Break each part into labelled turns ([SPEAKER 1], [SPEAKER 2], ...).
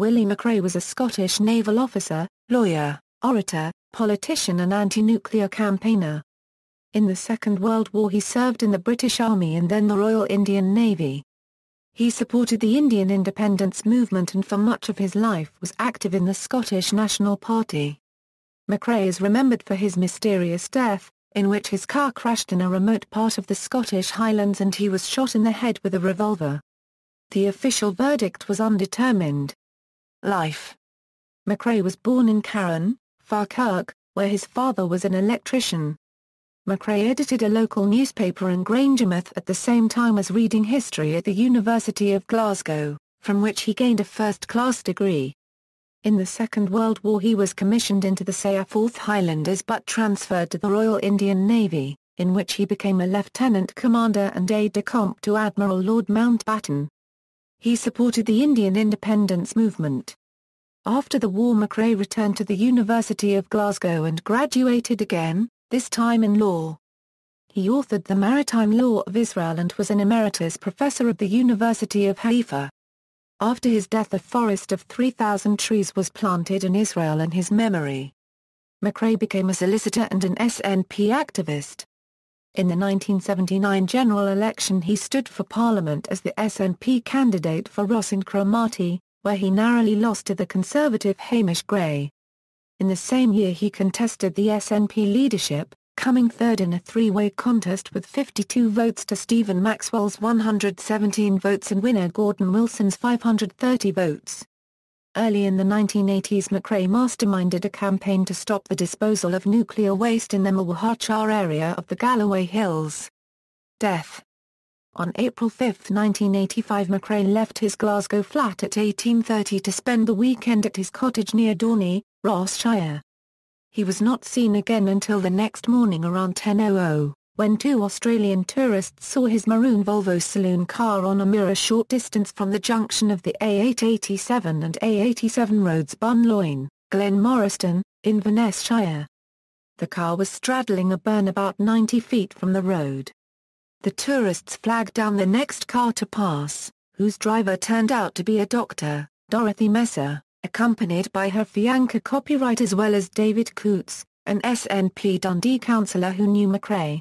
[SPEAKER 1] Willie MacRae was a Scottish naval officer, lawyer, orator, politician and anti-nuclear campaigner. In the Second World War he served in the British Army and then the Royal Indian Navy. He supported the Indian independence movement and for much of his life was active in the Scottish National Party. MacRae is remembered for his mysterious death, in which his car crashed in a remote part of the Scottish Highlands and he was shot in the head with a revolver. The official verdict was undetermined. Life. MacRae was born in Carron, Falkirk, where his father was an electrician. MacRae edited a local newspaper in Grangemouth at the same time as reading history at the University of Glasgow, from which he gained a first-class degree. In the Second World War he was commissioned into the 4th Highlanders but transferred to the Royal Indian Navy, in which he became a lieutenant commander and aide-de-camp to Admiral Lord Mountbatten. He supported the Indian independence movement. After the war MacRae returned to the University of Glasgow and graduated again, this time in law. He authored the Maritime Law of Israel and was an emeritus professor of the University of Haifa. After his death a forest of 3,000 trees was planted in Israel in his memory. MacRae became a solicitor and an SNP activist. In the 1979 general election he stood for Parliament as the SNP candidate for Ross and Cromarty, where he narrowly lost to the Conservative Hamish Gray. In the same year he contested the SNP leadership, coming third in a three-way contest with 52 votes to Stephen Maxwell's 117 votes and winner Gordon Wilson's 530 votes. Early in the 1980s MacRae masterminded a campaign to stop the disposal of nuclear waste in the Mulwachar area of the Galloway Hills. Death. On April 5, 1985 MacRae left his Glasgow flat at 18:30 to spend the weekend at his cottage near Dorney, Ross Shire. He was not seen again until the next morning around 10:00, when two Australian tourists saw his maroon Volvo saloon car on a mirror short distance from the junction of the A887 and A87 roads Bunloin, Glenmoriston, Inverness Shire. The car was straddling a burn about 90 feet from the road. The tourists flagged down the next car to pass, whose driver turned out to be a doctor, Dorothy Messer, accompanied by her fiancé copyright as well as David Coates, an SNP Dundee councillor who knew MacRae.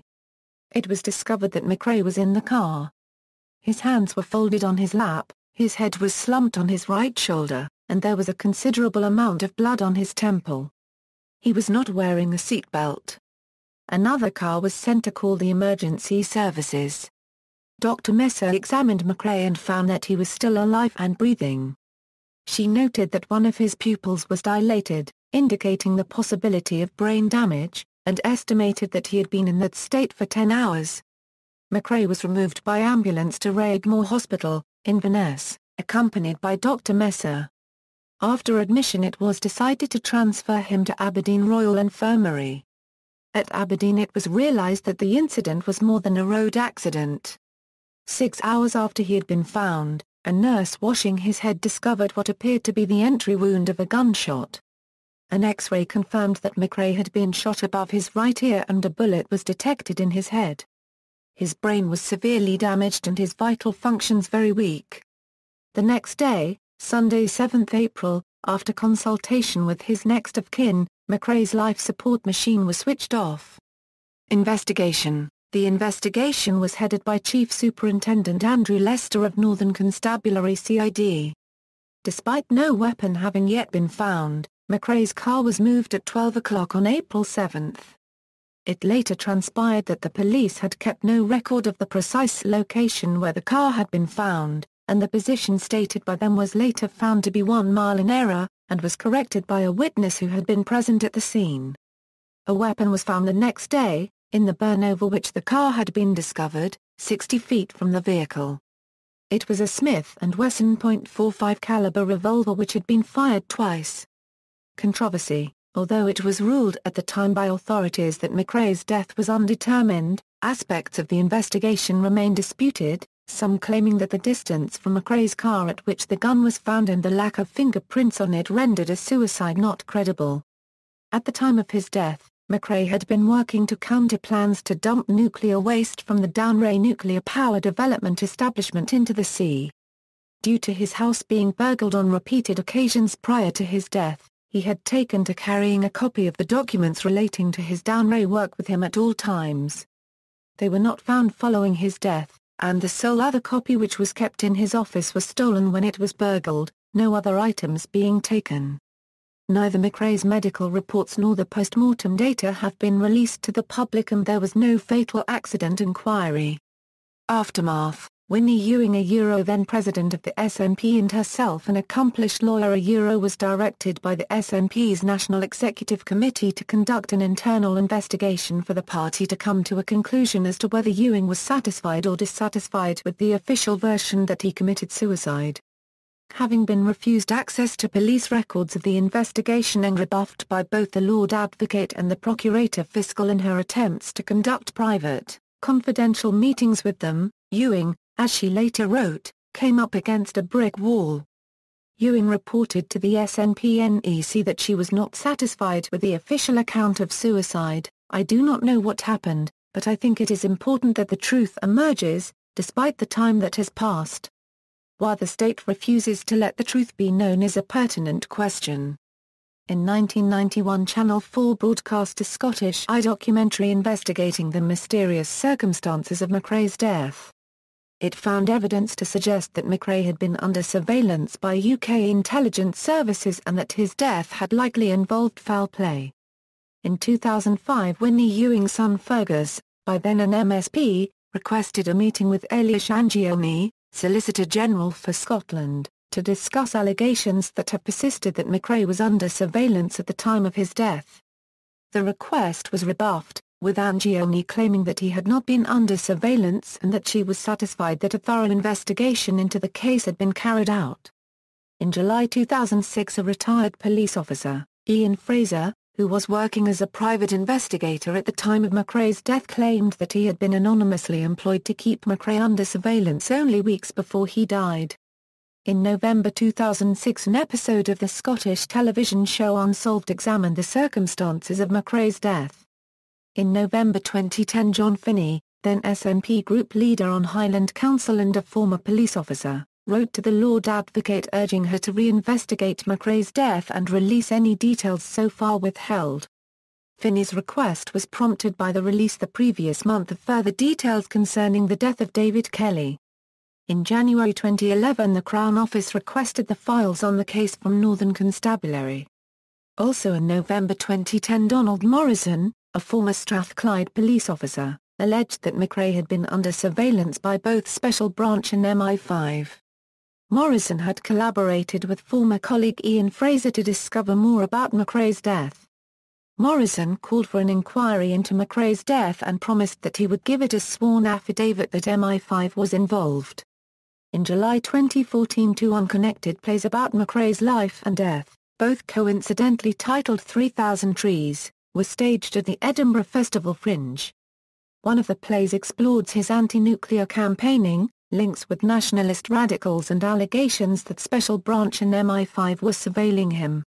[SPEAKER 1] It was discovered that MacRae was in the car. His hands were folded on his lap, his head was slumped on his right shoulder, and there was a considerable amount of blood on his temple. He was not wearing a seatbelt. Another car was sent to call the emergency services. Dr. Messer examined MacRae and found that he was still alive and breathing. She noted that one of his pupils was dilated, indicating the possibility of brain damage, and estimated that he had been in that state for 10 hours. MacRae was removed by ambulance to Raigmore Hospital, Inverness, accompanied by Dr. Messer. After admission it was decided to transfer him to Aberdeen Royal Infirmary. At Aberdeen it was realised that the incident was more than a road accident. 6 hours after he had been found, a nurse washing his head discovered what appeared to be the entry wound of a gunshot. An X-ray confirmed that MacRae had been shot above his right ear and a bullet was detected in his head. His brain was severely damaged and his vital functions very weak. The next day, Sunday 7th April, after consultation with his next of kin, MacRae's life support machine was switched off. Investigation. The investigation was headed by Chief Superintendent Andrew Lester of Northern Constabulary CID. Despite no weapon having yet been found, MacRae's car was moved at 12 o'clock on April 7. It later transpired that the police had kept no record of the precise location where the car had been found, and the position stated by them was later found to be 1 mile in error, and was corrected by a witness who had been present at the scene. A weapon was found the next day, in the burn over which the car had been discovered, 60 feet from the vehicle. It was a Smith & Wesson .45 caliber revolver which had been fired twice. Controversy. Although it was ruled at the time by authorities that MacRae's death was undetermined, aspects of the investigation remain disputed, some claiming that the distance from MacRae's car at which the gun was found and the lack of fingerprints on it rendered a suicide not credible. At the time of his death, MacRae had been working to counter plans to dump nuclear waste from the Dounreay nuclear power development establishment into the sea. Due to his house being burgled on repeated occasions prior to his death, he had taken to carrying a copy of the documents relating to his downray work with him at all times. They were not found following his death, and the sole other copy which was kept in his office was stolen when it was burgled, no other items being taken. Neither MacRae's medical reports nor the post-mortem data have been released to the public, and there was no fatal accident inquiry. Aftermath. Winnie Ewing, then president of the SNP, and herself an accomplished lawyer, was directed by the SNP's National Executive Committee to conduct an internal investigation for the party to come to a conclusion as to whether Ewing was satisfied or dissatisfied with the official version that he committed suicide. Having been refused access to police records of the investigation and rebuffed by both the Lord Advocate and the Procurator Fiscal in her attempts to conduct private, confidential meetings with them, Ewing, as she later wrote, came up against a brick wall. Ewing reported to the SNP-NEC that she was not satisfied with the official account of suicide. "I do not know what happened, but I think it is important that the truth emerges, despite the time that has passed. Why the state refuses to let the truth be known is a pertinent question." In 1991, Channel 4 broadcast a Scottish documentary investigating the mysterious circumstances of MacRae's death. It found evidence to suggest that MacRae had been under surveillance by UK intelligence services and that his death had likely involved foul play. In 2005, Winnie Ewing's son Fergus, by then an MSP, requested a meeting with Elias Angioni, Solicitor General for Scotland, to discuss allegations that had persisted that MacRae was under surveillance at the time of his death. The request was rebuffed, with Angioni claiming that he had not been under surveillance and that she was satisfied that a thorough investigation into the case had been carried out. In July 2006, a retired police officer, Ian Fraser, who was working as a private investigator at the time of MacRae's death, claimed that he had been anonymously employed to keep MacRae under surveillance only weeks before he died. In November 2006, an episode of the Scottish television show Unsolved examined the circumstances of MacRae's death. In November 2010, John Finney, then SNP group leader on Highland Council and a former police officer, wrote to the Lord Advocate urging her to reinvestigate MacRae's death and release any details so far withheld. Finney's request was prompted by the release the previous month of further details concerning the death of David Kelly. In January 2011, the Crown Office requested the files on the case from Northern Constabulary. Also in November 2010, Donald Morrison, a former Strathclyde police officer, alleged that MacRae had been under surveillance by both Special Branch and MI5. Morrison had collaborated with former colleague Ian Fraser to discover more about MacRae's death. Morrison called for an inquiry into MacRae's death and promised that he would give it a sworn affidavit that MI5 was involved. In July 2014, two unconnected plays about MacRae's life and death, both coincidentally titled 3,000 Trees, were staged at the Edinburgh Festival Fringe. One of the plays explored his anti-nuclear campaigning, links with nationalist radicals and allegations that Special Branch and MI5 were surveilling him.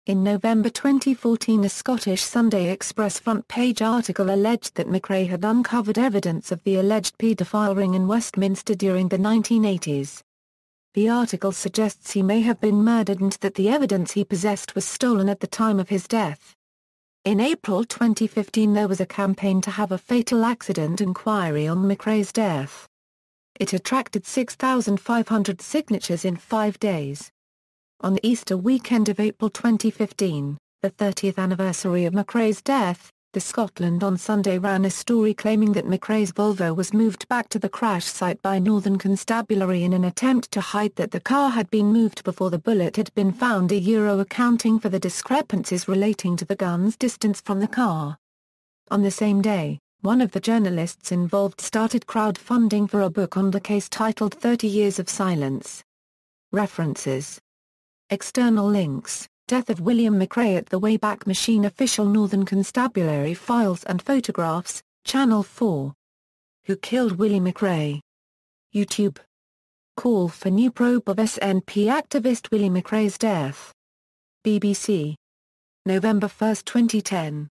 [SPEAKER 1] In November 2014, a Scottish Sunday Express front-page article alleged that MacRae had uncovered evidence of the alleged paedophile ring in Westminster during the 1980s. The article suggests he may have been murdered and that the evidence he possessed was stolen at the time of his death. In April 2015, there was a campaign to have a fatal accident inquiry on MacRae's death. It attracted 6,500 signatures in 5 days. On the Easter weekend of April 2015, the 30th anniversary of MacRae's death, the Scotland on Sunday ran a story claiming that MacRae's Volvo was moved back to the crash site by Northern Constabulary in an attempt to hide that the car had been moved before the bullet had been found, accounting for the discrepancies relating to the gun's distance from the car. On the same day, one of the journalists involved started crowdfunding for a book on the case titled 30 Years of Silence. References. External links: Death of William MacRae at the Wayback Machine, official Northern Constabulary files and photographs, Channel 4. Who killed Willie MacRae? YouTube. Call for new probe of SNP activist Willie MacRae's death. BBC. November 1, 2010.